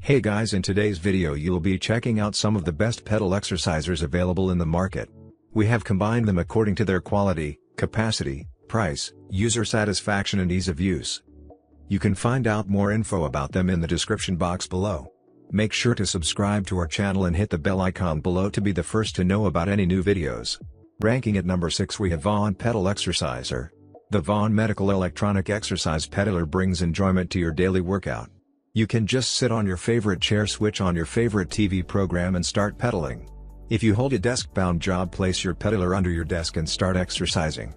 Hey guys, in today's video you'll be checking out some of the best pedal exercisers available in the market. We have combined them according to their quality, capacity, price, user satisfaction and ease of use. You can find out more info about them in the description box below. Make sure to subscribe to our channel and hit the bell icon below to be the first to know about any new videos. Ranking at number 6 we have Vaunn Pedal Exerciser. The Vaunn Medical Electronic Exercise Pedaler brings enjoyment to your daily workout. You can just sit on your favorite chair, switch on your favorite TV program and start pedaling. If you hold a desk-bound job, place your pedaler under your desk and start exercising.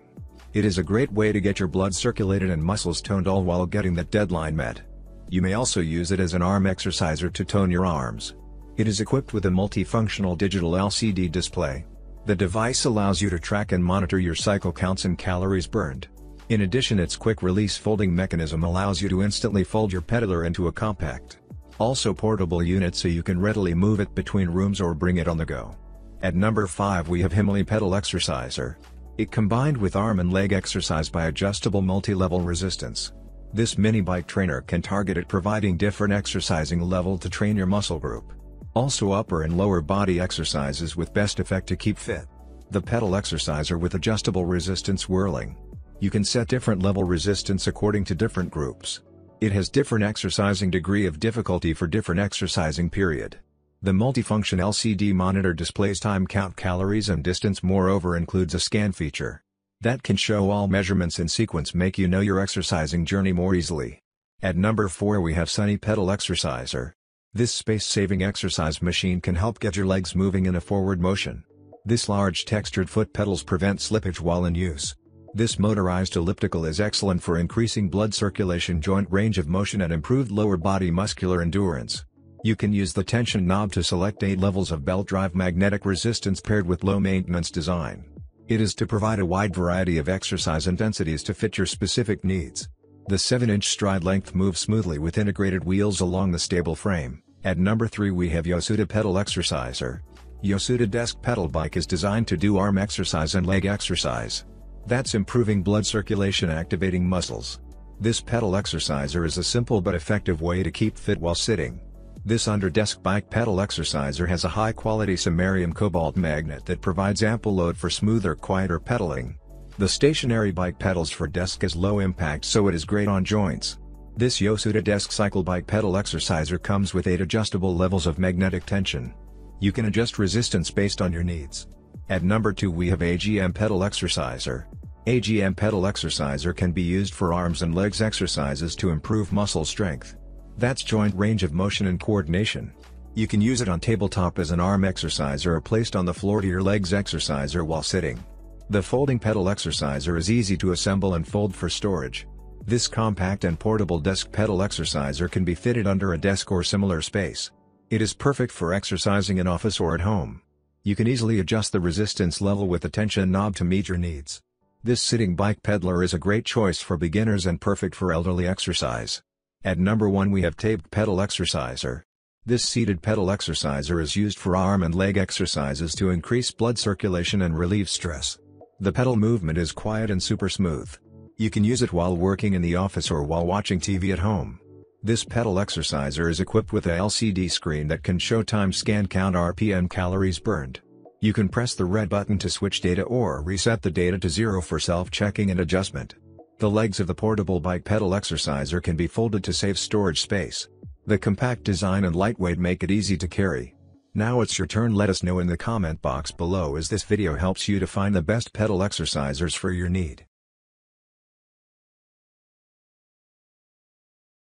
It is a great way to get your blood circulated and muscles toned, all while getting that deadline met. You may also use it as an arm exerciser to tone your arms. It is equipped with a multifunctional digital LCD display. The device allows you to track and monitor your cycle counts and calories burned. In addition, its quick-release folding mechanism allows you to instantly fold your pedaler into a compact, also portable unit so you can readily move it between rooms or bring it on the go. At number 5 we have Himaly Pedal Exerciser. It combined with arm and leg exercise by adjustable multi-level resistance. This mini bike trainer can target at providing different exercising level to train your muscle group. Also upper and lower body exercises with best effect to keep fit. The pedal exerciser with adjustable resistance whirling. You can set different level resistance according to different groups. It has different exercising degree of difficulty for different exercising period. The multifunction LCD monitor displays time count, calories and distance, moreover includes a scan feature that can show all measurements in sequence, make you know your exercising journey more easily. At number 4 we have Hami Pedal Exerciser. This space-saving exercise machine can help get your legs moving in a forward motion. This large textured foot pedals prevent slippage while in use. This motorized elliptical is excellent for increasing blood circulation, joint range of motion and improved lower body muscular endurance. You can use the tension knob to select 8 levels of belt drive magnetic resistance paired with low maintenance design. It is to provide a wide variety of exercise intensities to fit your specific needs. The 7-inch stride length moves smoothly with integrated wheels along the stable frame. At number 3 we have Yosuda Pedal Exerciser. Yosuda desk pedal bike is designed to do arm exercise and leg exercise. That's improving blood circulation, activating muscles. This pedal exerciser is a simple but effective way to keep fit while sitting. This under-desk bike pedal exerciser has a high-quality samarium cobalt magnet that provides ample load for smoother, quieter pedaling. The stationary bike pedals for desk is low impact, so it is great on joints. This Yosuda desk cycle bike pedal exerciser comes with 8 adjustable levels of magnetic tension. You can adjust resistance based on your needs. At number 2 we have AGM Pedal Exerciser. AGM Pedal Exerciser can be used for arms and legs exercises to improve muscle strength. That's joint range of motion and coordination. You can use it on tabletop as an arm exerciser or placed on the floor to your legs exerciser while sitting. The folding pedal exerciser is easy to assemble and fold for storage. This compact and portable desk pedal exerciser can be fitted under a desk or similar space. It is perfect for exercising in office or at home. You can easily adjust the resistance level with the tension knob to meet your needs. This sitting bike pedaler is a great choice for beginners and perfect for elderly exercise. At number 1 we have Taped Pedal Exerciser. This seated pedal exerciser is used for arm and leg exercises to increase blood circulation and relieve stress. The pedal movement is quiet and super smooth. You can use it while working in the office or while watching TV at home. This pedal exerciser is equipped with a LCD screen that can show time, scan count, RPM, calories burned. You can press the red button to switch data or reset the data to 0 for self-checking and adjustment. The legs of the portable bike pedal exerciser can be folded to save storage space. The compact design and lightweight make it easy to carry. Now it's your turn. Let us know in the comment box below as this video helps you to find the best pedal exercisers for your need.